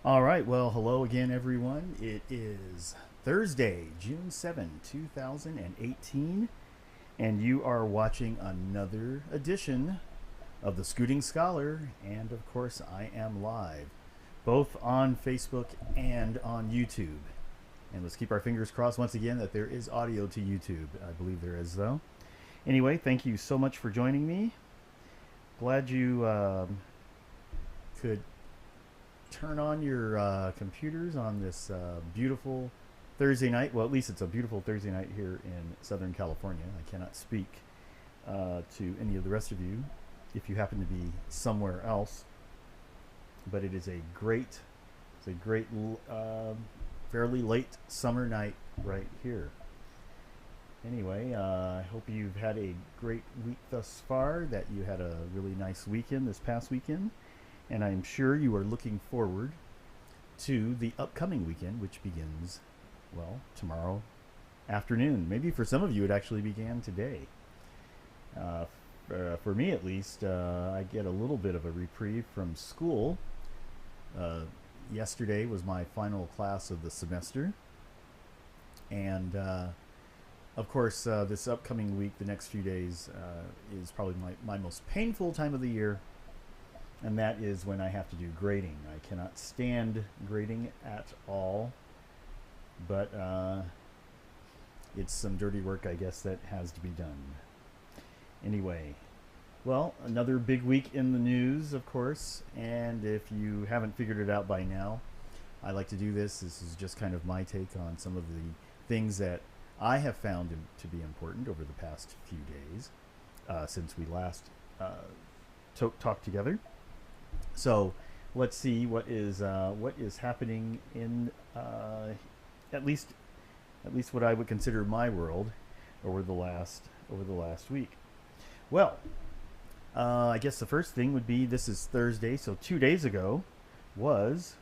All right, well, hello again, everyone. It is Thursday, June 7, 2018, and you are watching another edition of The Scooting Scholar, and of course, I am live, both on Facebook and on YouTube. And let's keep our fingers crossed once again that there is audio to YouTube. I believe there is, though. Anyway, thank you so much for joining me. Glad you could turn on your computers on this beautiful Thursday night. Well, at least it's a beautiful Thursday night here in Southern California. I cannot speak to any of the rest of you if you happen to be somewhere else, but it is it's a great, fairly late summer night right here. Anyway, I hope you've had a great week thus far, that you had a really nice weekend this past weekend, and I'm sure you are looking forward to the upcoming weekend, which begins, well, tomorrow afternoon. Maybe for some of you, it actually began today. For me, at least, I get a little bit of a reprieve from school. Uh, Yesterday was my final class of the semester, and of course, this upcoming week, the next few days, is probably my most painful time of the year, and that is when I have to do grading. I cannot stand grading at all, but it's some dirty work, I guess, that has to be done. Anyway, well, another big week in the news, of course, and if you haven't figured it out by now, I like to do this. This is just kind of my take on some of the things that I have found to be important over the past few days since we last talked together. So let's see what is happening in at least what I would consider my world over the last week. Well, I guess the first thing would be, this is Thursday, so 2 days ago was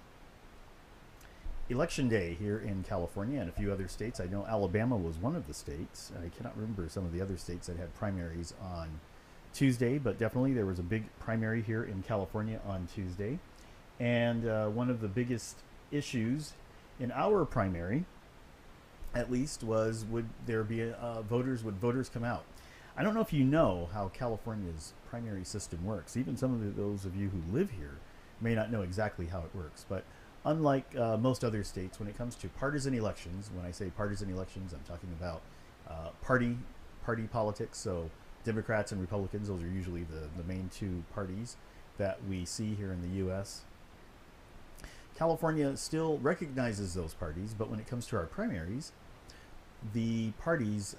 Election Day here in California and a few other states. I know Alabama was one of the states. I cannot remember some of the other states that had primaries on Tuesday, but definitely there was a big primary here in California on Tuesday. And one of the biggest issues in our primary, at least, was would there be would voters come out? I don't know if you know how California's primary system works. Even some of those of you who live here may not know exactly how it works, but unlike most other states, when it comes to partisan elections, when I say partisan elections, I'm talking about party politics. So Democrats and Republicans, those are usually the main two parties that we see here in the U.S. California still recognizes those parties, but when it comes to our primaries, the parties,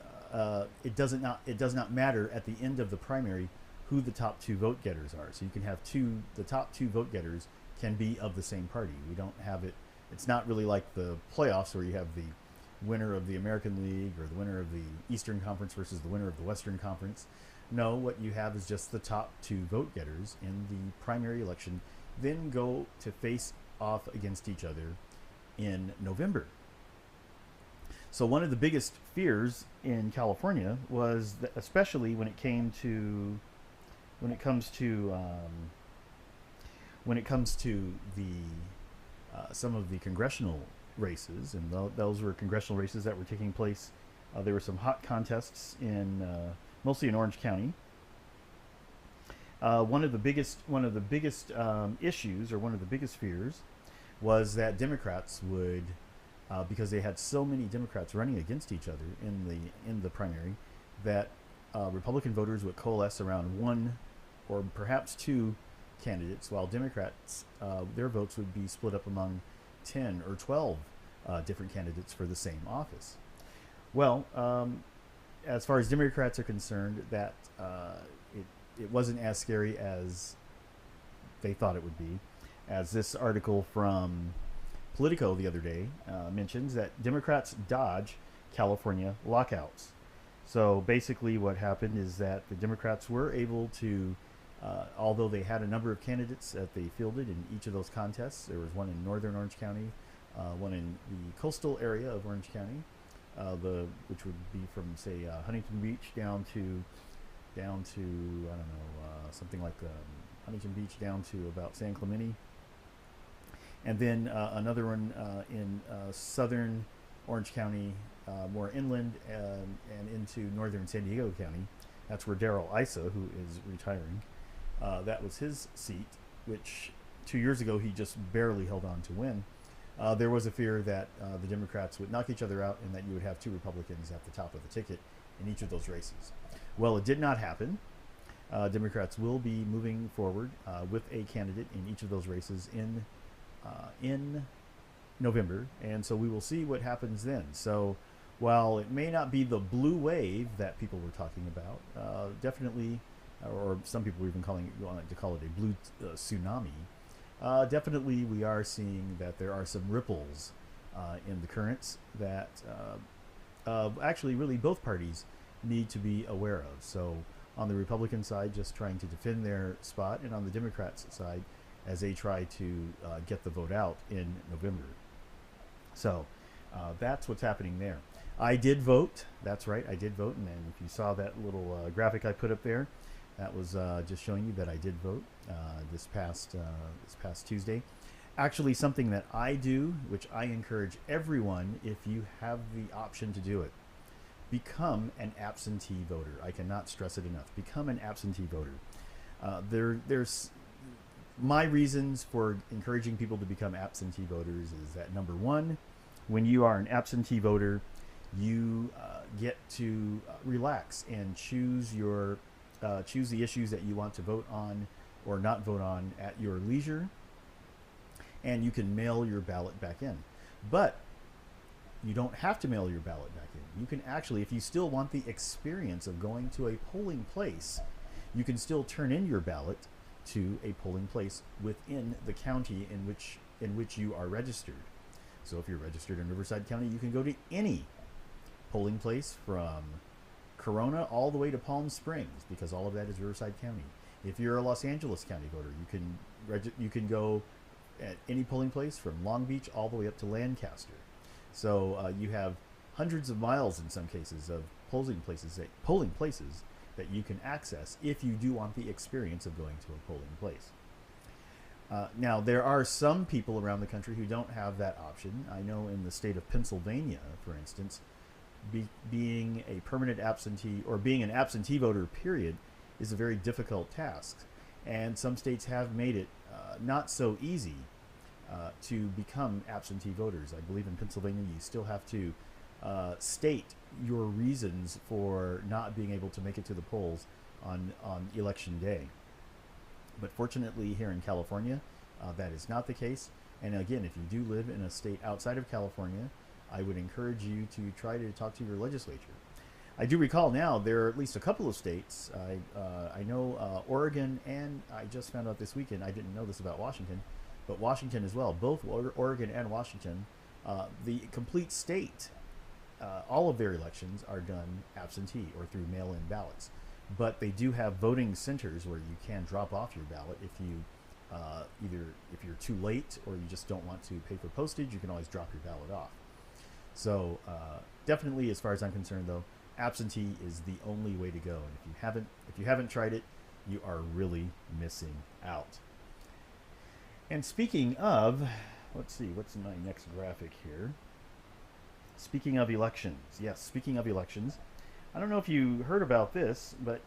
it does not matter at the end of the primary who the top two vote getters are. So you can have the top two vote getters can be of the same party. We don't have it. It's not really like the playoffs where you have the winner of the American League or the winner of the Eastern Conference versus the winner of the Western Conference. No, what you have is just the top two vote getters in the primary election, then go to face off against each other in November. So one of the biggest fears in California was that, especially when it comes to the some of the congressional races, and those were congressional races that were taking place. There were some hot contests in mostly in Orange County. One of the biggest issues, or one of the biggest fears, was that Democrats would, because they had so many Democrats running against each other in the primary, that Republican voters would coalesce around one or perhaps two candidates, while Democrats, their votes would be split up among 10 or 12 different candidates for the same office. Well, as far as Democrats are concerned, that it wasn't as scary as they thought it would be, as this article from Politico the other day mentions that Democrats dodge California lockouts. So basically what happened is that the Democrats were able to, although they had a number of candidates that they fielded in each of those contests. There was one in northern Orange County, one in the coastal area of Orange County, which would be from, say, Huntington Beach down to I don't know, something like Huntington Beach down to about San Clemente. And then another one in southern Orange County, more inland and into northern San Diego County. That's where Darrell Issa, who is retiring, that was his seat, which 2 years ago he just barely held on to win. There was a fear that the Democrats would knock each other out and that you would have two Republicans at the top of the ticket in each of those races. Well, it did not happen. Democrats will be moving forward with a candidate in each of those races in November, and so we will see what happens then. So while it may not be the blue wave that people were talking about, definitely, or some people were even wanting to call it a blue tsunami, definitely we are seeing that there are some ripples in the currents that actually really both parties need to be aware of. So on the Republican side, just trying to defend their spot, and on the Democrats side, as they try to get the vote out in November. So that's what's happening there. I did vote. That's right, I did vote. And if you saw that little graphic I put up there, that was just showing you that I did vote this past Tuesday. Actually, something that I do, which I encourage everyone, if you have the option to do it, become an absentee voter. I cannot stress it enough. Become an absentee voter. There's my reasons for encouraging people to become absentee voters is that, number one, when you are an absentee voter, you get to relax and choose the issues that you want to vote on or not vote on at your leisure, and you can mail your ballot back in. But you don't have to mail your ballot back in. You can actually, if you still want the experience of going to a polling place, you can still turn in your ballot to a polling place within the county in which you are registered. So if you're registered in Riverside County, you can go to any polling place from Corona all the way to Palm Springs, because all of that is Riverside County. If you're a Los Angeles County voter, you can go at any polling place from Long Beach all the way up to Lancaster. So you have hundreds of miles in some cases of polling places that you can access if you do want the experience of going to a polling place. Now, there are some people around the country who don't have that option. I know in the state of Pennsylvania, for instance, being a permanent absentee or being an absentee voter, period, is a very difficult task. And some states have made it not so easy to become absentee voters. I believe in Pennsylvania you still have to state your reasons for not being able to make it to the polls on election day. But fortunately here in California, that is not the case. And again, if you do live in a state outside of California, I would encourage you to try to talk to your legislature. I do recall now there are at least a couple of states. I know Oregon, and I just found out this weekend, I didn't know this about Washington, but Washington as well. Both Oregon and Washington, the complete state, all of their elections are done absentee or through mail-in ballots. But they do have voting centers where you can drop off your ballot if you either if you're too late or you just don't want to pay for postage. You can always drop your ballot off. So definitely, as far as I'm concerned, though, absentee is the only way to go. And if you haven't tried it, you are really missing out. And speaking of, let's see, what's my next graphic here? Speaking of elections, yes, speaking of elections, I don't know if you heard about this, but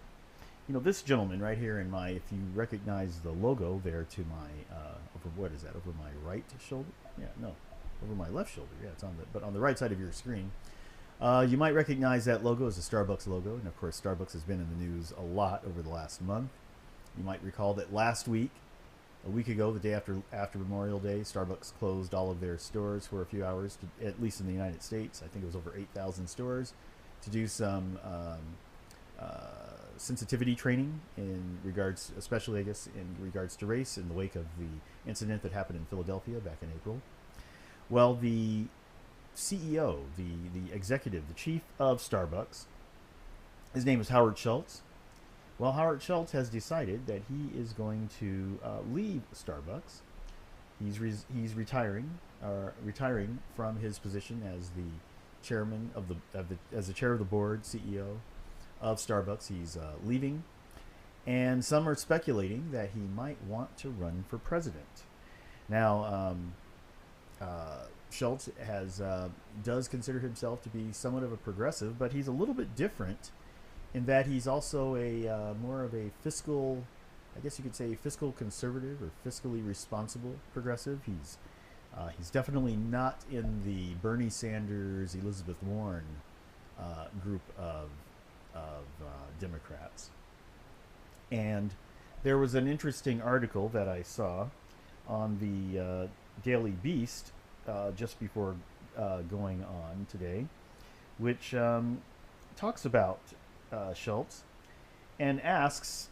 you know, this gentleman right here in my, if you recognize the logo there to my, over my right shoulder? Yeah, no, over my left shoulder. Yeah, it's but on the right side of your screen. You might recognize that logo as a Starbucks logo, and of course Starbucks has been in the news a lot over the last month. You might recall that last week, a week ago, the day after Memorial Day, Starbucks closed all of their stores for a few hours, at least in the United States. I think it was over 8,000 stores, to do some sensitivity training in regards, especially I guess in regards to race, in the wake of the incident that happened in Philadelphia back in April. Well, the CEO, the executive, the chief of Starbucks, his name is Howard Schultz. Well, Howard Schultz has decided that he is going to leave Starbucks. He's retiring from his position as the chairman as the chair of the board, CEO of Starbucks. He's leaving, and some are speculating that he might want to run for president. Now, Schultz does consider himself to be somewhat of a progressive, but he's a little bit different in that he's also a more of a fiscal, I guess you could say, fiscal conservative or fiscally responsible progressive. He's definitely not in the Bernie Sanders, Elizabeth Warren group of Democrats. And there was an interesting article that I saw on the Daily Beast just before going on today, which talks about Schultz and asks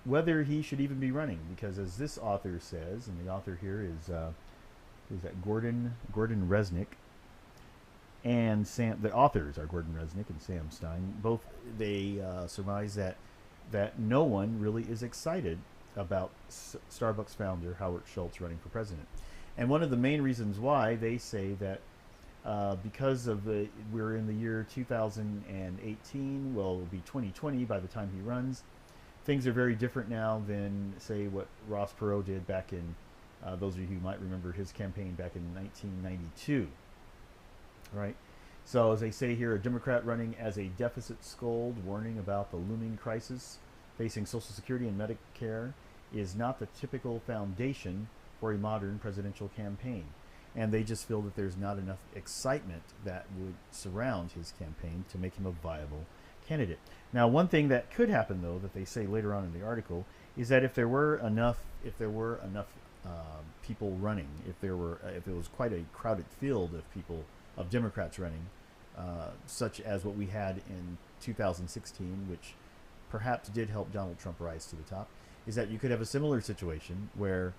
whether he should even be running, because as this author says, and the author here is that Gordon Resnick, and Sam. The authors are Gordon Resnick and Sam Stein. Both they surmise that no one really is excited about Starbucks founder Howard Schultz running for president. And one of the main reasons why they say that because of we're in the year 2018, well, it'll be 2020 by the time he runs. Things are very different now than, say, what Ross Perot did back in, those of you who might remember his campaign back in 1992. Right? So, as they say here, a Democrat running as a deficit scold, warning about the looming crisis facing Social Security and Medicare, is not the typical foundation for a modern presidential campaign. And they just feel that there's not enough excitement that would surround his campaign to make him a viable candidate. Now, one thing that could happen, though, that they say later on in the article, is that if there were enough people running, if it was quite a crowded field of people, of Democrats running, such as what we had in 2016, which perhaps did help Donald Trump rise to the top, is that you could have a similar situation where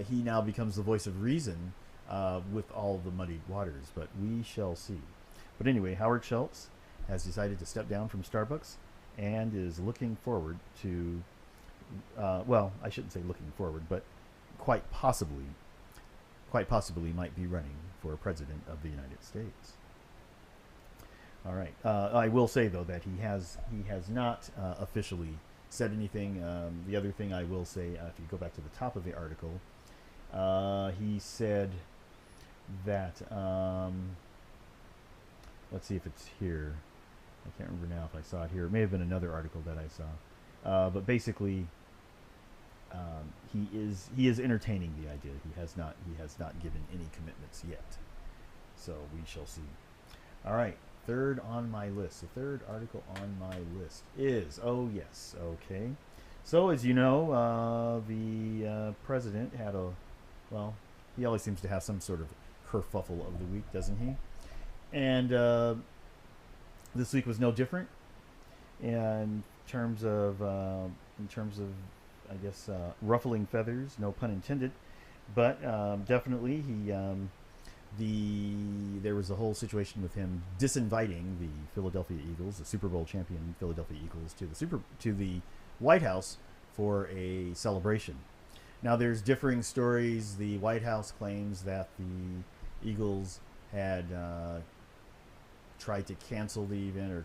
he now becomes the voice of reason with all the muddied waters. But we shall see. But anyway, Howard Schultz has decided to step down from Starbucks and is looking forward to, well, I shouldn't say looking forward, but quite possibly might be running for president of the United States. All right. I will say, though, that he has not officially said anything. The other thing I will say, if you go back to the top of the article, he said that, let's see if it's here. I can't remember now if I saw it here. It may have been another article that I saw. But basically, he is entertaining the idea. He has not given any commitments yet. So we shall see. All right. Third on my list. The third article on my list is, oh yes, okay. So as you know, the president had he always seems to have some sort of kerfuffle of the week, doesn't he? And this week was no different in terms of I guess ruffling feathers, no pun intended, but definitely there was a whole situation with him disinviting the Philadelphia Eagles, the Super Bowl champion Philadelphia Eagles, to the White House for a celebration. Now, there's differing stories. The White House claims that the Eagles had tried to cancel the event, or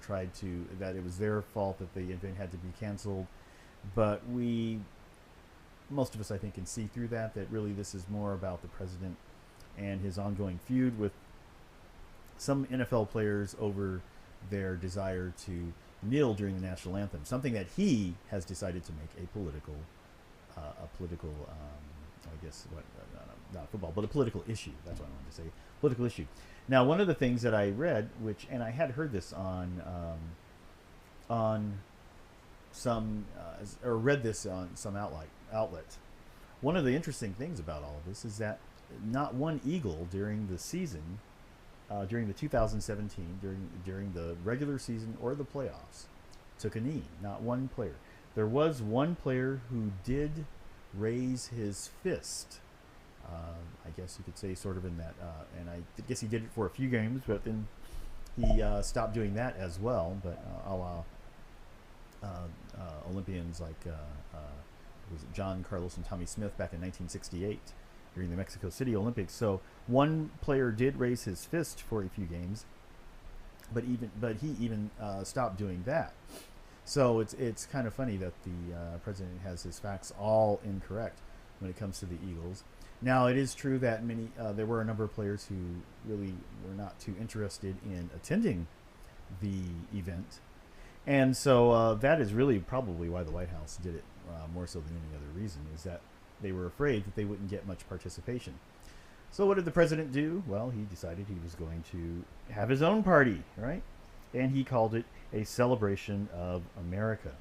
that it was their fault that the event had to be canceled. But most of us, I think, can see through that really this is more about the president and his ongoing feud with some NFL players over their desire to kneel during the national anthem, something that he has decided to make a political, I guess, not football, but a political issue. That's what I wanted to say, political issue. Now, one of the things that I read, and I had heard this on some, or read this on some outlet. One of the interesting things about all of this is that not one Eagle during the season, during the 2017, during the regular season or the playoffs, took a knee. Not one player. There was one player who did raise his fist. I guess you could say sort of in that, and I guess he did it for a few games, but then he stopped doing that as well. But Olympians like was it John Carlos and Tommy Smith back in 1968 during the Mexico City Olympics. So one player did raise his fist for a few games, but he even stopped doing that. So it's kind of funny that the president has his facts all incorrect when it comes to the Eagles. Now, it is true that there were a number of players who really were not too interested in attending the event, and so that is really probably why the White House did it more so than any other reason, is that they were afraid that they wouldn't get much participation. So what did the president do? Well, he decided he was going to have his own party, right? And he called it a celebration of America.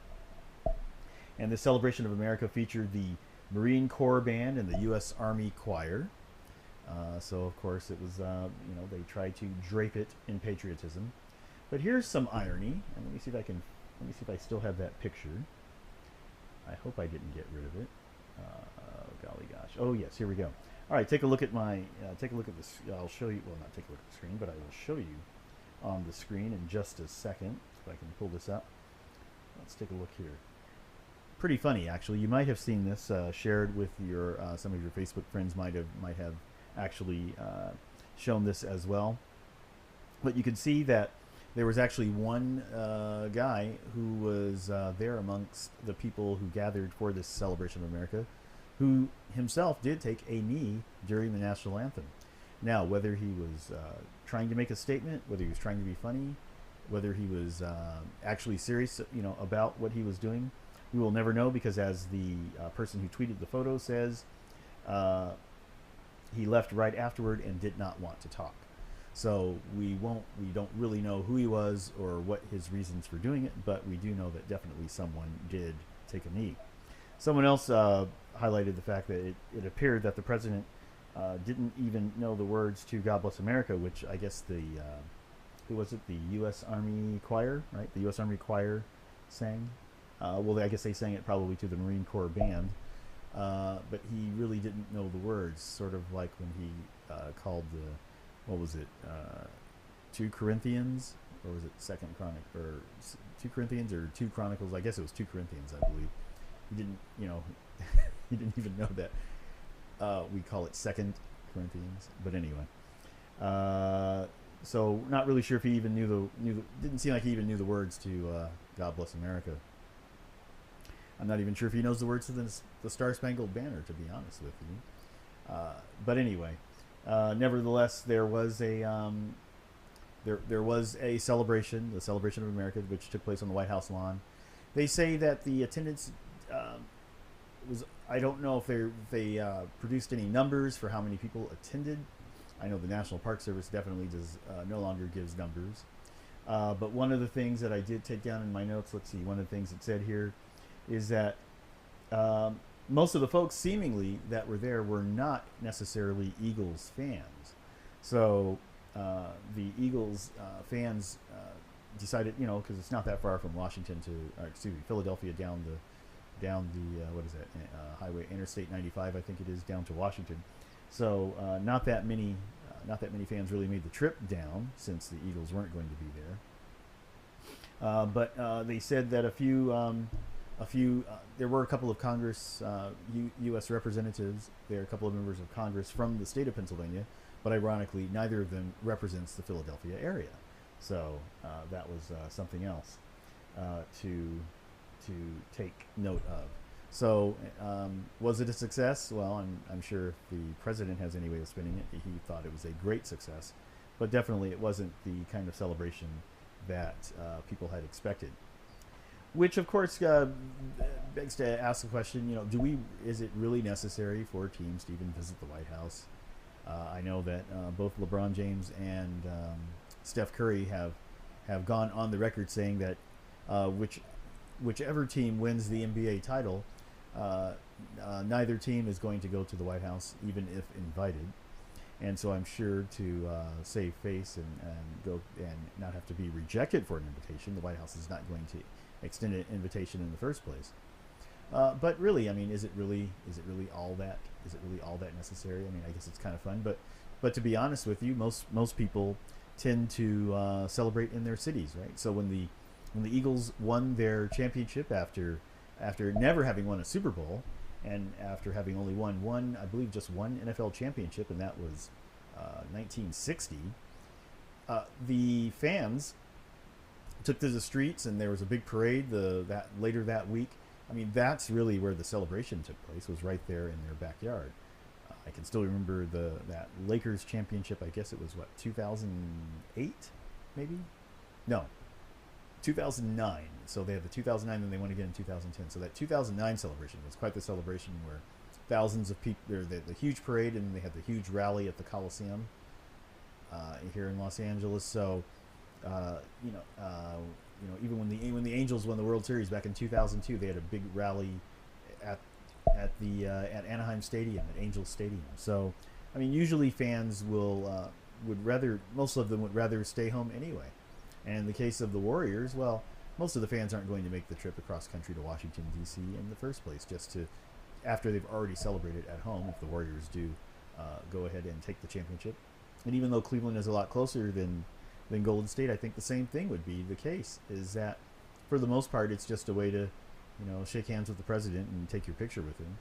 And the celebration of America featured the Marine Corps Band and the U.S. Army Choir. So of course it was, they tried to drape it in patriotism. But here's some irony. And let me see if I still have that picture. I hope I didn't get rid of it. Golly gosh. Oh yes, here we go. All right, take a look at this. I'll show you. Well, not take a look at the screen, but I will show you on the screen in just a second. If I can pull this up. Let's take a look here. Pretty funny, actually. You might have seen this shared with your some of your Facebook friends. Might have actually shown this as well. But you can see that there was actually one guy who was there amongst the people who gathered for this celebration of America, who himself did take a knee during the national anthem. Now, whether he was trying to make a statement, whether he was trying to be funny, whether he was actually serious, about what he was doing, we will never know, because as the person who tweeted the photo says, he left right afterward and did not want to talk. So we don't really know who he was or what his reasons for doing it, but we do know that definitely someone did take a knee. Someone else highlighted the fact that it appeared that the president didn't even know the words to God Bless America, which I guess who was it? The U.S. Army Choir, right? The U.S. Army Choir sang. Well, I guess they sang it probably to the Marine Corps Band, but he really didn't know the words, sort of like when he called what was it, 2 Corinthians, or was it 2nd Chronic, or 2 Corinthians, or 2 Chronicles? I guess it was 2 Corinthians, I believe. He didn't, he didn't even know that we call it 2nd Corinthians. But anyway, so not really sure if he even didn't seem like he even knew the words to God Bless America. I'm not even sure if he knows the words to the Star Spangled Banner, to be honest with you. But anyway, nevertheless, there was a there was a celebration, the celebration of America, which took place on the White House lawn. They say that the attendance was, I don't know if they produced any numbers for how many people attended. I know the National Park Service definitely does no longer gives numbers. But one of the things that I did take down in my notes, let's see, one of the things it said here is that most of the folks seemingly that were there were not necessarily Eagles fans. So the Eagles fans decided, because it's not that far from Washington Philadelphia down the what is that, highway, Interstate 95, I think it is, down to Washington. So not that many fans really made the trip down, since the Eagles weren't going to be there. But they said that there were a couple of Congress, U.S. representatives. There are a couple of members of Congress from the state of Pennsylvania, but ironically, neither of them represents the Philadelphia area. So that was something else to take note of. So was it a success? Well, I'm sure if the president has any way of spinning it, he thought it was a great success, but definitely it wasn't the kind of celebration that people had expected. Which, of course, begs to ask the question, is it really necessary for teams to even visit the White House? I know that both LeBron James and Steph Curry have gone on the record saying that whichever team wins the NBA title, neither team is going to go to the White House, even if invited. And so I'm sure to save face and go and not have to be rejected for an invitation, the White House is not going to extend an invitation in the first place. But really, is it really all that? Is it really all that necessary? I guess it's kind of fun, but to be honest with you, most people tend to celebrate in their cities, right? So when the Eagles won their championship after never having won a Super Bowl, and after having only won I believe just one NFL championship, and that was 1960, the fans took to the streets, and there was a big parade later that week. That's really where the celebration took place, was right there in their backyard. I can still remember that Lakers championship. I guess it was what, 2008, maybe? No, 2009. So they had the 2009, then they won again in 2010. So that 2009 celebration was quite the celebration, where thousands of people, the huge parade, and they had the huge rally at the Coliseum here in Los Angeles. So even when the Angels won the World Series back in 2002, they had a big rally at at Anaheim Stadium, at Angels Stadium. So, I mean, usually fans would rather, most of them would rather stay home anyway. And in the case of the Warriors, well, most of the fans aren't going to make the trip across country to Washington, D.C. in the first place, just to, after they've already celebrated at home, if the Warriors do go ahead and take the championship. And even though Cleveland is a lot closer than Golden State, I think the same thing would be the case, is that for the most part, it's just a way to, shake hands with the president and take your picture with him,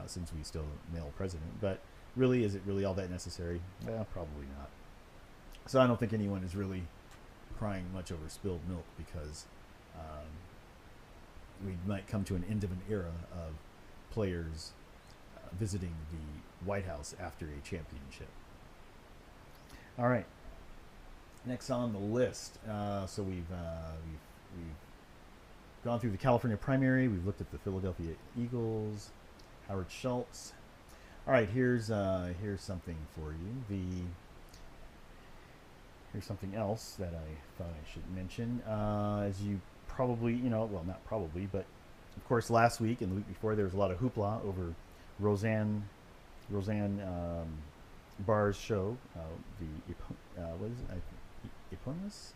since we still have a male president. But really, is it really all that necessary? Well, probably not. So I don't think anyone is really crying much over spilled milk, because we might come to an end of an era of players visiting the White House after a championship. All right. Next on the list, so we've gone through the California primary. We've looked at the Philadelphia Eagles, Howard Schultz. All right, here's something for you. Here's something else that I thought I should mention. As you probably, well, not probably, but of course, last week and the week before, there was a lot of hoopla over Roseanne Barr's show, what is it? Eponymous?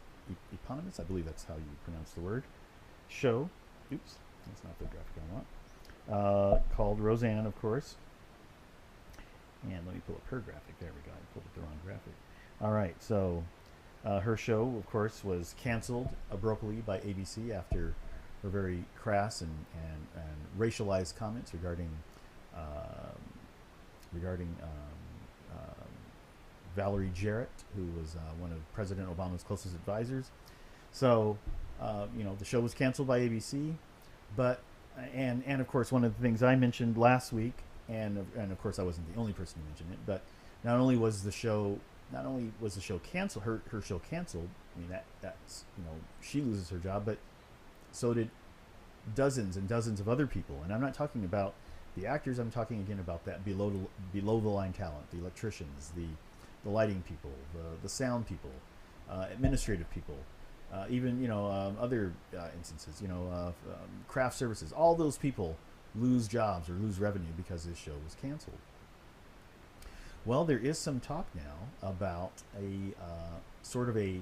I believe that's how you pronounce the word. Show. Oops, that's not the graphic I want. Called Roseanne, of course. And let me pull up her graphic. There we go. I pulled up the wrong graphic. All right, so her show, of course, was canceled abruptly by ABC after her very crass and racialized comments regarding Valerie Jarrett, who was one of President Obama's closest advisors. So, the show was canceled by ABC, but and of course, one of the things I mentioned last week, and of course I wasn't the only person to mention it, but not only was the show canceled, her show canceled. I mean, that's she loses her job, but so did dozens and dozens of other people. And I'm not talking about the actors. I'm talking again about that below the line talent, the electricians, the lighting people, the sound people, administrative people, even other instances, craft services. All those people lose jobs or lose revenue because this show was canceled. Well, there is some talk now about a sort of a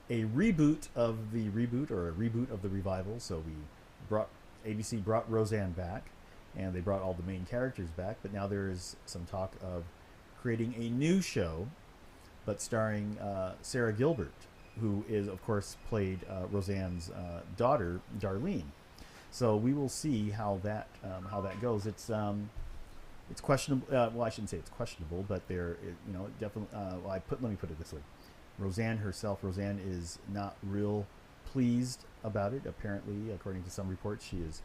reboot of the reboot, or a reboot of the revival. So ABC brought Roseanne back, and they brought all the main characters back. But now there is some talk of creating a new show, but starring Sarah Gilbert, who is, of course, played Roseanne's daughter, Darlene. So we will see how that goes. It's questionable. Well, I shouldn't say it's questionable, but definitely. Let me put it this way: Roseanne is not real pleased about it. Apparently, according to some reports, she's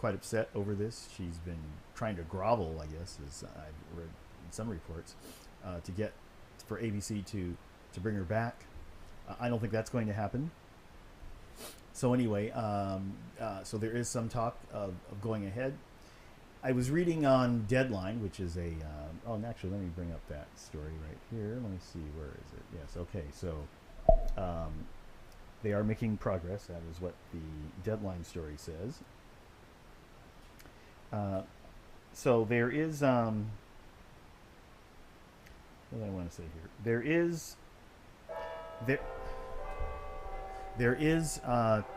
quite upset over this. She's been trying to grovel, I guess, as I've read in some reports, to get for ABC to bring her back. I don't think that's going to happen. So anyway, so there is some talk of going ahead. I was reading on Deadline, which is and actually, let me bring up that story right here. Let me see, where is it? Yes, okay. So they are making progress. That is what the Deadline story says. So there is, what do I want to say here? There is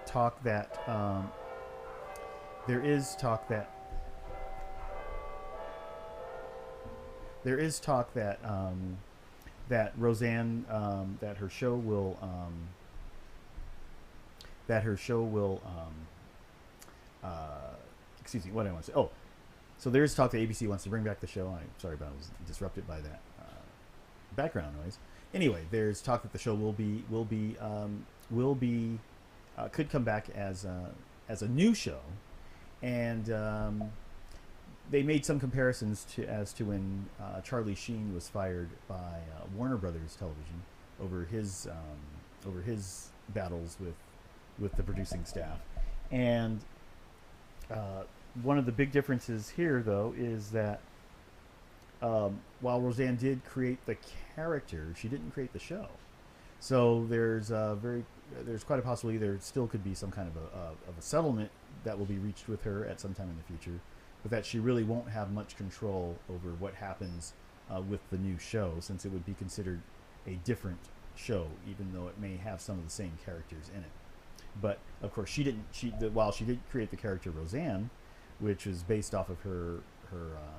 talk that that Roseanne, that her show will excuse me, what do I want to say? Oh, so there is talk that ABC wants to bring back the show. I'm sorry, but I was disrupted by that background noise. Anyway, there's talk that the show could come back as a new show, and they made some comparisons to when Charlie Sheen was fired by Warner Brothers Television over his battles with the producing staff. And one of the big differences here, though, is that while Roseanne did create the character, she didn't create the show. So there's quite a possibility there still could be some kind of a settlement that will be reached with her at some time in the future, but that she really won't have much control over what happens with the new show, since it would be considered a different show, even though it may have some of the same characters in it. But of course, while she did create the character Roseanne, which is based off of her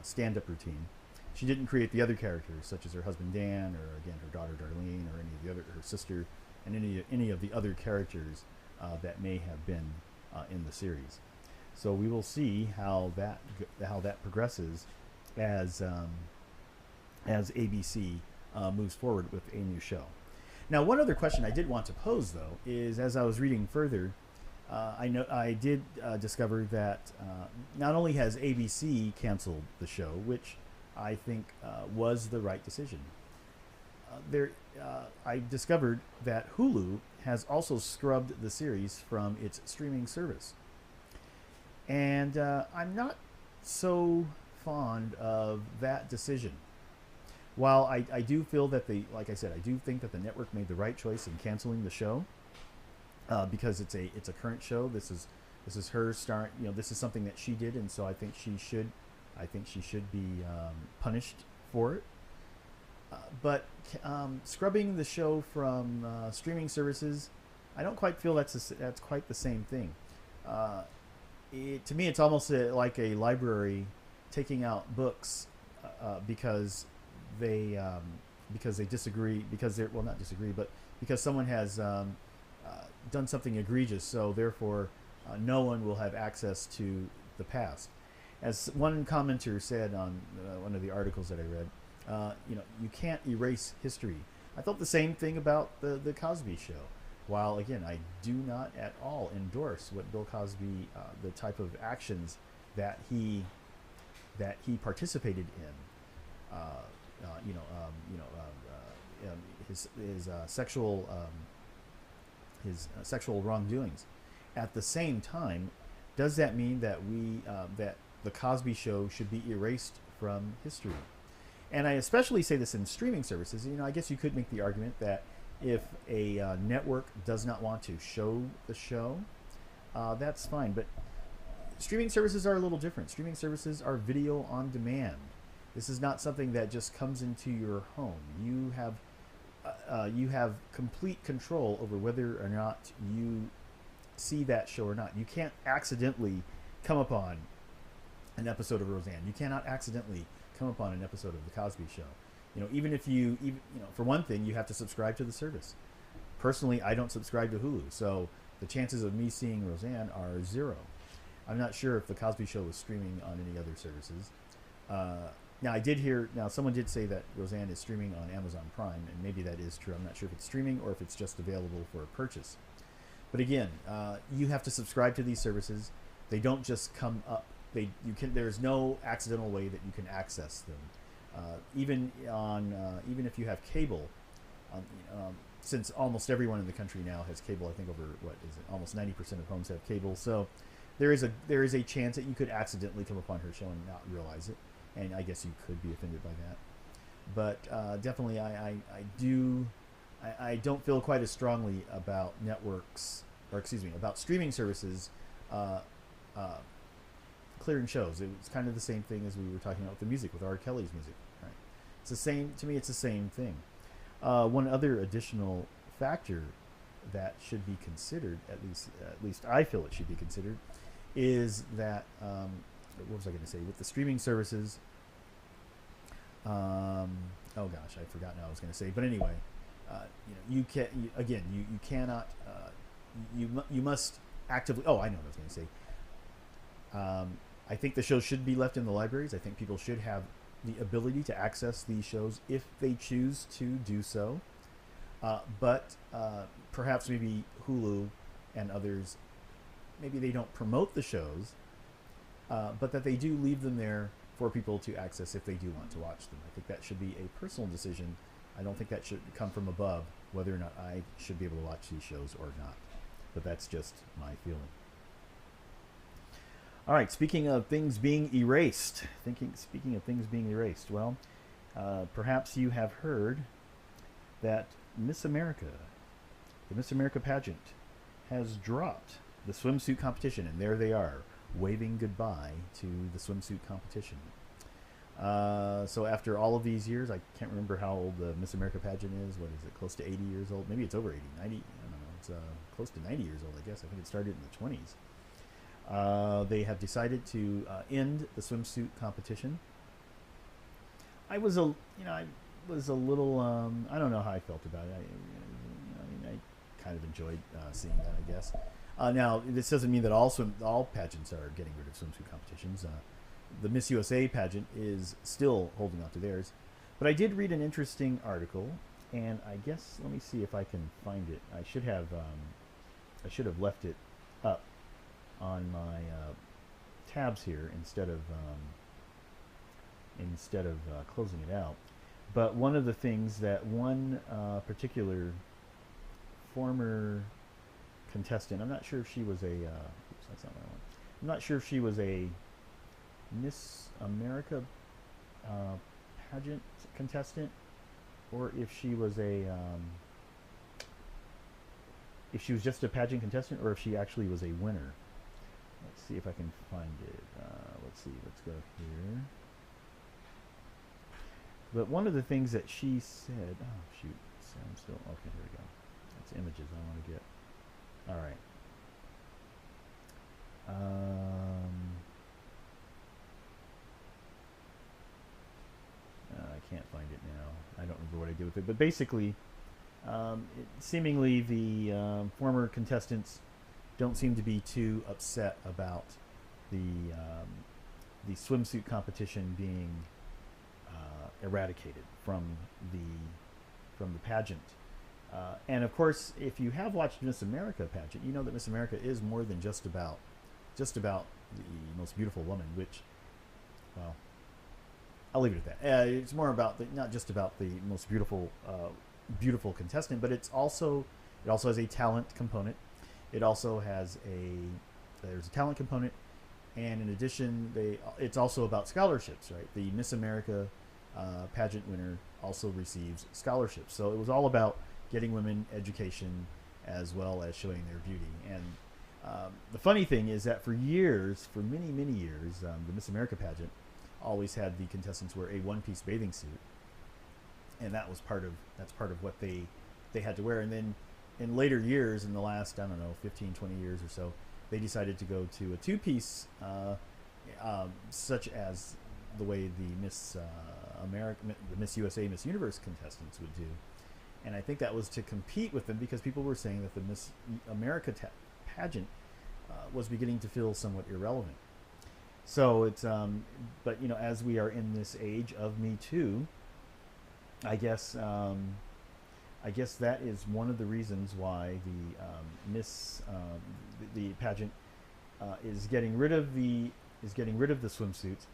stand-up routine, she didn't create the other characters, such as her husband Dan, or again her daughter Darlene, or any of the other her sister, and any of the other characters that may have been in the series. So we will see how that progresses as ABC moves forward with a new show. Now, one other question I did want to pose, though, is as I was reading further, I did discover that not only has ABC canceled the show, which I think was the right decision. I discovered that Hulu has also scrubbed the series from its streaming service. And I'm not so fond of that decision. While I do feel that like I said, I do think that the network made the right choice in canceling the show because it's a current show. This is her star. This is something that she did, and so I think she should be punished for it. But scrubbing the show from streaming services, I don't quite feel that's quite the same thing. To me, it's almost like a library taking out books because they disagree, because they're, well, not disagree, but because someone has done something egregious, so therefore no one will have access to the past. As one commenter said on one of the articles that I read, you can't erase history. I felt the same thing about the Cosby Show. While again, I do not at all endorse what Bill Cosby, the type of actions that he participated in, his sexual wrongdoings. At the same time, does that mean that that the Cosby Show should be erased from history? And I especially say this in streaming services. I guess you could make the argument that if a network does not want to show the show, that's fine. But streaming services are a little different. Streaming services are video on demand. This is not something that just comes into your home. You have complete control over whether or not you see that show or not. You can't accidentally come upon an episode of Roseanne. You cannot accidentally come upon an episode of The Cosby Show. Even if for one thing, you have to subscribe to the service. Personally, I don't subscribe to Hulu, so the chances of me seeing Roseanne are zero. I'm not sure if The Cosby Show was streaming on any other services. Now, someone did say that Roseanne is streaming on Amazon Prime, and maybe that is true. I'm not sure if it's streaming or if it's just available for a purchase. But again, you have to subscribe to these services. They don't just come up. There's no accidental way that you can access them. Even if you have cable, since almost everyone in the country now has cable, I think over almost 90% of homes have cable. So there is a chance that you could accidentally come upon her show and not realize it, and I guess you could be offended by that. But definitely, I don't feel quite as strongly about about streaming services clearing shows. It was kind of the same thing as we were talking about with the music, with R. Kelly's music. Right? It's the same to me. It's the same thing. One other additional factor that should be considered, at least I feel it should be considered, is that what was I going to say with the streaming services? Oh gosh, I forgot now what I was going to say. But anyway, you cannot. You must actively. Oh, I know what I was going to say. I think the shows should be left in the libraries. I think people should have the ability to access these shows if they choose to do so. But perhaps maybe Hulu and others, maybe they don't promote the shows, but that they do leave them there for people to access if they do want to watch them. I think that should be a personal decision. I don't think that should come from above, whether or not I should be able to watch these shows or not. But that's just my feeling. All right, speaking of things being erased, speaking of things being erased, well, perhaps you have heard that Miss America, the Miss America pageant, has dropped the swimsuit competition, and there they are, waving goodbye to the swimsuit competition. So after all of these years, I can't remember how old the Miss America pageant is. What is it, close to 80 years old? Maybe it's over 80, 90, I don't know. It's close to 90 years old, I guess. I think it started in the 20s. They have decided to end the swimsuit competition. I was a little, I don't know how I felt about it. I kind of enjoyed seeing that, I guess. Now, this doesn't mean that all pageants are getting rid of swimsuit competitions. The Miss USA pageant is still holding on to theirs. But I did read an interesting article, and I guess, let me see if I can find it. I should have left it up on my tabs here instead of closing it out. But one of the things that one particular former contestant, I'm not sure if she was a oops, that's not what I want. I'm not sure if she was a Miss America pageant contestant, or if she was just a pageant contestant, or if she actually was a winner. Let's see if I can find it. Let's see. Let's go here. But one of the things that she said, oh shoot, I'm still, okay, here we go. That's images I want to get. All right. I can't find it now. I don't remember what I did with it. But basically, seemingly the former contestants don't seem to be too upset about the swimsuit competition being eradicated from the pageant. And of course, if you have watched Miss America pageant, you know that Miss America is more than just about the most beautiful woman, which, well, I'll leave it at that. It's more about not just about the most beautiful contestant, but it also has a talent component. It also has there's a talent component, and in addition, it's also about scholarships, right? The Miss America pageant winner also receives scholarships. So it was all about getting women education as well as showing their beauty. And the funny thing is that for many years, the Miss America pageant always had the contestants wear a one-piece bathing suit, and that's part of what they had to wear. And then in later years, in the last, I don't know, 15, 20 years or so, they decided to go to a two-piece, such as the way the Miss USA, Miss Universe contestants would do. And I think that was to compete with them, because people were saying that the Miss America pageant was beginning to feel somewhat irrelevant. So it's, but you know, as we are in this age of Me Too, I guess that is one of the reasons why the pageant is getting rid of the swimsuits.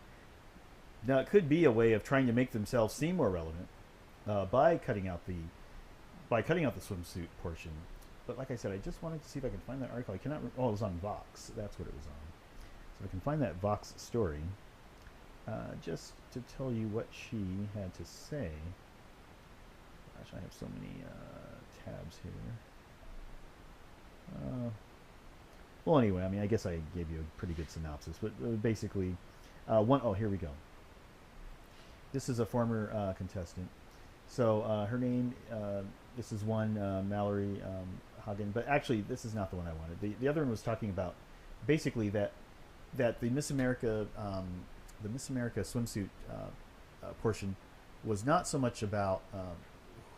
Now, it could be a way of trying to make themselves seem more relevant by cutting out the swimsuit portion. But like I said, I just wanted to see if I can find that article. I cannot. Oh, it was on Vox. That's what it was on. So I can find that Vox story, just to tell you what she had to say. Gosh, I have so many tabs here. Well, anyway, I mean, I guess I gave you a pretty good synopsis, but basically, oh, here we go. This is a former contestant. So her name, this is one, Mallory Hagen, but actually this is not the one I wanted. The other one was talking about basically that the Miss America swimsuit portion was not so much about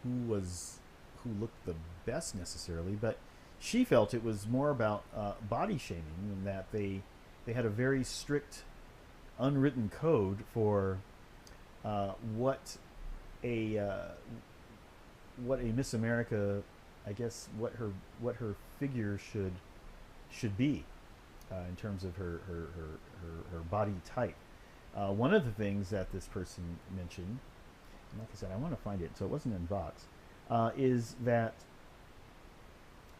who looked the best necessarily, but she felt it was more about body shaming, and that they had a very strict unwritten code for what a Miss America, I guess, what her figure should be. in terms of her body type. One of the things that this person mentioned, and like I said, I want to find it, so it wasn't in Vox, is that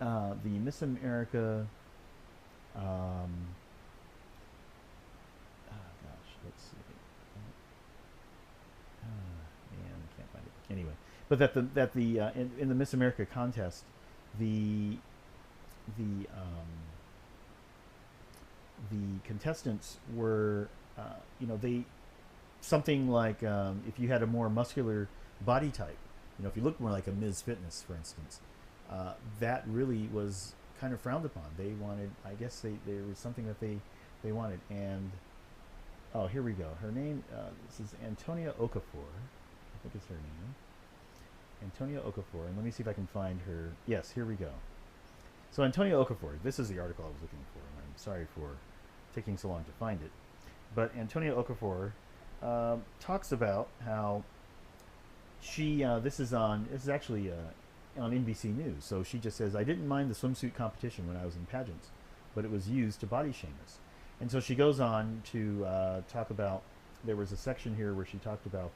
the Miss America, oh gosh, let's see, man, I can't find it. Anyway, but that the in the Miss America contest, the the um, the contestants were, they something like if you had a more muscular body type, if you looked more like a Ms. Fitness, for instance, that really was kind of frowned upon. They wanted, I guess, there was something that they wanted, and oh, here we go. Her name, this is Antonia Okafor, I think it's her name, Antonia Okafor, and let me see if I can find her. Yes, here we go. So Antonia Okafor, this is the article I was looking for, and I'm sorry for taking so long to find it. But Antonia Okafor talks about how this is actually on NBC News. So she just says, I didn't mind the swimsuit competition when I was in pageants, but it was used to body shame us. And so she goes on to talk about, there was a section here where she talked about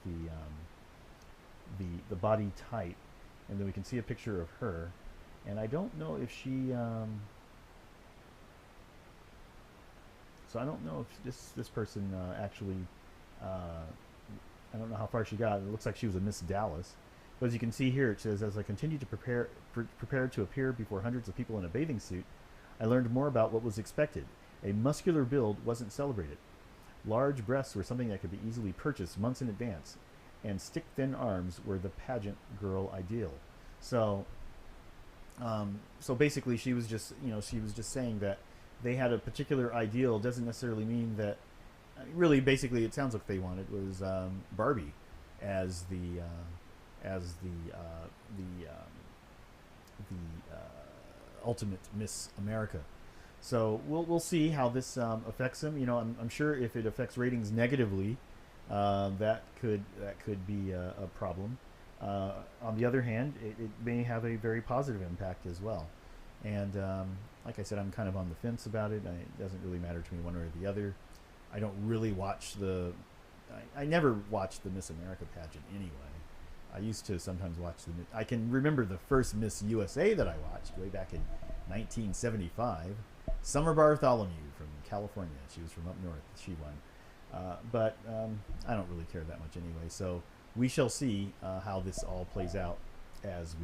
the body type, and then we can see a picture of her. And I don't know if she, so I don't know if this person actually, I don't know how far she got. It looks like she was a Miss Dallas. But as you can see here, it says, as I continued to prepare to appear before hundreds of people in a bathing suit, I learned more about what was expected. A muscular build wasn't celebrated. Large breasts were something that could be easily purchased months in advance, and stick-thin arms were the pageant girl ideal. So basically, she was just saying that they had a particular ideal. Doesn't necessarily mean that. Really, basically, it sounds like they wanted was Barbie as the ultimate Miss America. So we'll see how this affects them. I'm sure if it affects ratings negatively, that could be a problem. On the other hand, it may have a very positive impact as well. And like I said, I'm kind of on the fence about it. It doesn't really matter to me one way or the other. I don't really watch I never watched the Miss America pageant anyway. I used to sometimes watch I can remember the first Miss USA that I watched way back in 1975. Summer Bartholomew from California. She was from up north. She won. But I don't really care that much anyway. So we shall see how this all plays out as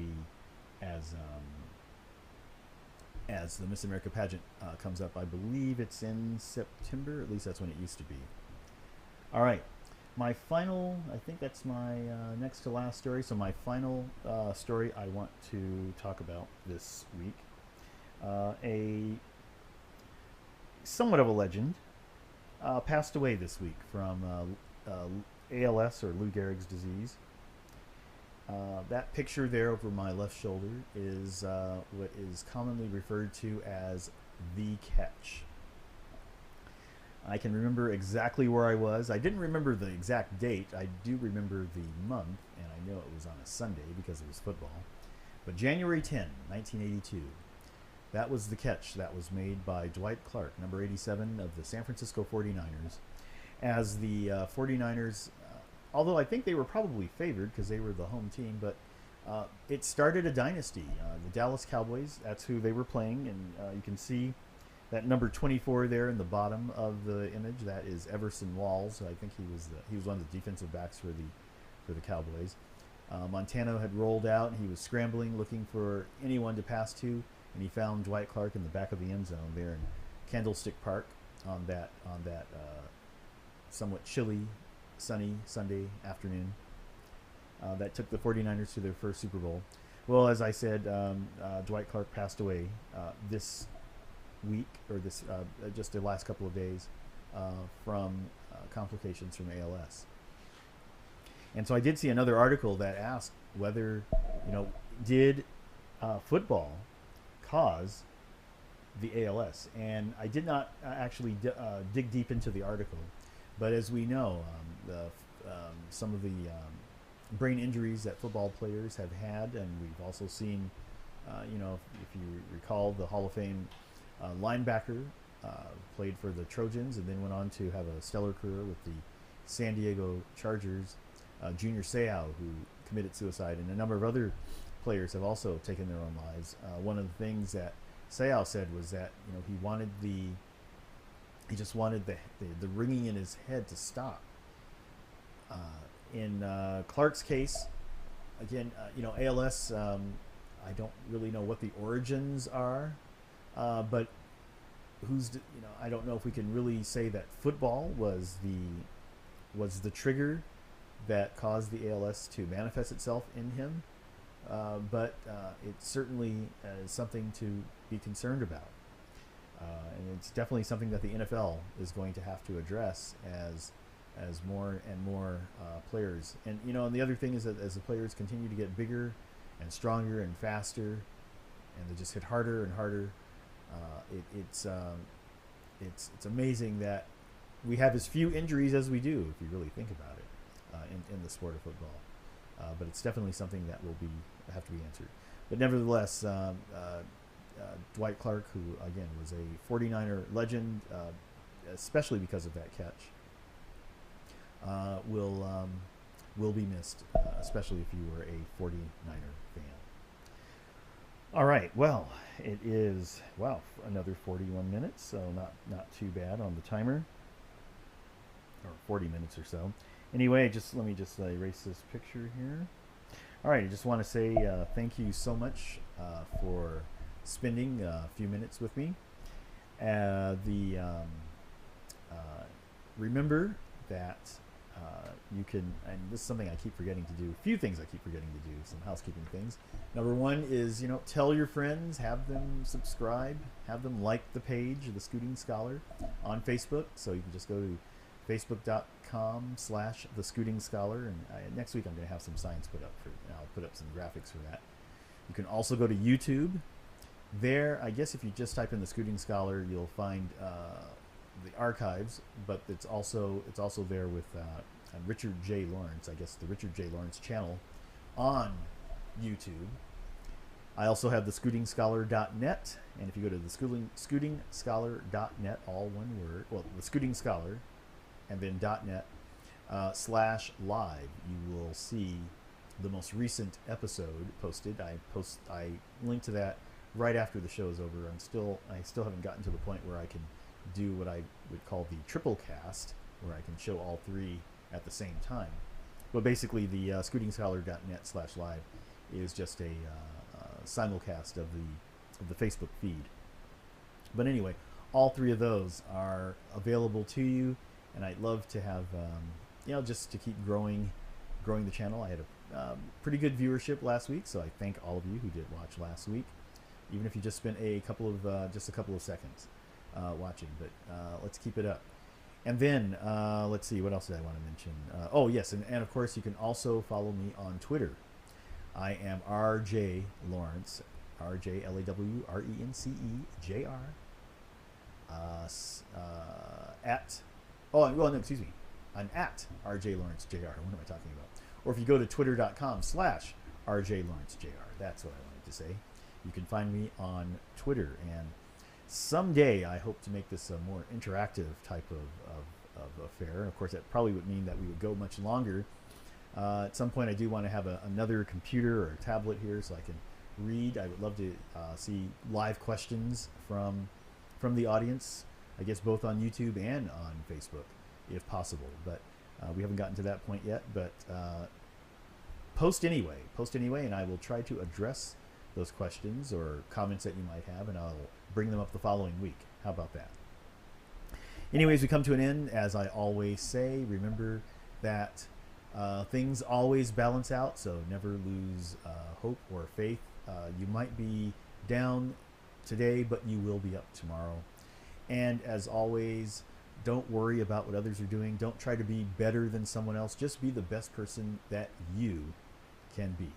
the Miss America pageant comes up. I believe it's in September. At least that's when it used to be. All right. My final, I think that's my next to last story. So my final story I want to talk about this week. A somewhat of a legend passed away this week from ALS, or Lou Gehrig's disease. That picture there over my left shoulder is what is commonly referred to as the catch. I can remember exactly where I was. I didn't remember the exact date. I do remember the month, and I know it was on a Sunday because it was football. But January 10, 1982, that was the catch that was made by Dwight Clark, number 87 of the San Francisco 49ers, as the 49ers, although I think they were probably favored because they were the home team, but it started a dynasty. The Dallas Cowboys, that's who they were playing, and you can see that number 24 there in the bottom of the image. That is Everson Walls. I think he was one of the defensive backs for the Cowboys. Montano had rolled out, and he was scrambling, looking for anyone to pass to, and he found Dwight Clark in the back of the end zone there in Candlestick Park on that somewhat chilly, sunny Sunday afternoon. That took the 49ers to their first Super Bowl. Well, as I said, Dwight Clark passed away this week, or just the last couple of days, from complications from ALS. And so I did see another article that asked whether, did football cause the ALS? And I did not actually dig deep into the article, but as we know, some of the brain injuries that football players have had, and we've also seen, if you recall, the Hall of Fame linebacker played for the Trojans, and then went on to have a stellar career with the San Diego Chargers. Junior Seau, who committed suicide, and a number of other players have also taken their own lives. One of the things that Seau said was that he just wanted the ringing in his head to stop. In Clark's case, again, ALS. I don't really know what the origins are, but I don't know if we can really say that football was the trigger that caused the ALS to manifest itself in him, but it certainly is something to be concerned about, and it's definitely something that the NFL is going to have to address as more and more players. And the other thing is that as the players continue to get bigger and stronger and faster, and they just hit harder and harder, it's amazing that we have as few injuries as we do, if you really think about it, in the sport of football. But it's definitely something that will have to be answered. But nevertheless, Dwight Clark, who again was a 49er legend, especially because of that catch, will be missed, especially if you were a 49er fan. All right, well, it is another 41 minutes, so not too bad on the timer, or 40 minutes or so. Anyway, let me erase this picture here. All right, I just want to say thank you so much for spending a few minutes with me. Remember that you can, and this is something I keep forgetting to do, a few things I keep forgetting to do, some housekeeping things. Number one is, tell your friends, have them subscribe, have them like the page, The Scooting Scholar, on Facebook. So you can just go to facebook.com/The Scooting Scholar, and next week I'm going to have some signs put up I'll put up some graphics for that. You can also go to YouTube. There, I guess if you just type in The Scooting Scholar, you'll find the archives, but it's also there with Richard J. Lawrence, I guess the Richard J. Lawrence channel on YouTube. I also have the ScootingScholar.net, and if you go to the ScootingScholar.net, all one word, well, the Scooting Scholar, and then .net /live, you will see the most recent episode posted. I link to that right after the show is over. I still haven't gotten to the point where I can do what I would call the triple cast, where I can show all three at the same time. But basically, the ScootingScholar.net /live is just a simulcast of the Facebook feed. But anyway, all three of those are available to you, and I'd love to have just to keep growing the channel. I had a pretty good viewership last week, so I thank all of you who did watch last week, even if you just spent a couple of seconds watching. But let's keep it up. And then let's see, what else did I want to mention? Oh yes, and of course you can also follow me on Twitter. I am RJ Lawrence, RJLAWRENCEJR. I'm at RJ Lawrence JR. What am I talking about? Or if you go to twitter.com/RJ Lawrence JR, that's what I wanted to say. You can find me on Twitter, and someday I hope to make this a more interactive type of affair. And of course, that probably would mean that we would go much longer. At some point, I do want to have another computer or a tablet here so I can read. I would love to see live questions from the audience, I guess both on YouTube and on Facebook, if possible. But we haven't gotten to that point yet. But post anyway, and I will try to address those questions or comments that you might have, and I'll bring them up the following week. How about that? Anyways, we come to an end. As I always say, remember that things always balance out, so never lose hope or faith. You might be down today, but you will be up tomorrow. And as always, don't worry about what others are doing. Don't try to be better than someone else. Just be the best person that you can be.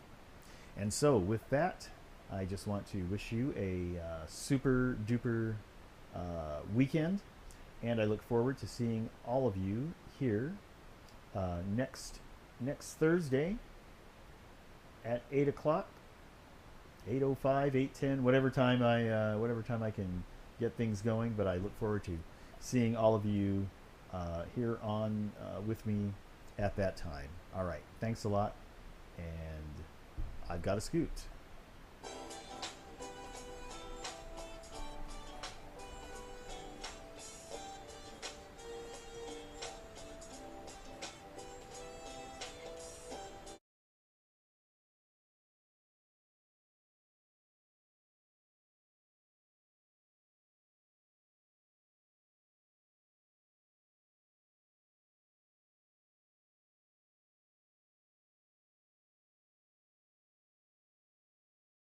And so with that, I just want to wish you a super duper weekend, and I look forward to seeing all of you here next Thursday at 8 o'clock, 8:05, 8:10, whatever time I can get things going, but I look forward to seeing all of you here on with me at that time. All right, thanks a lot, and I've got to scoot.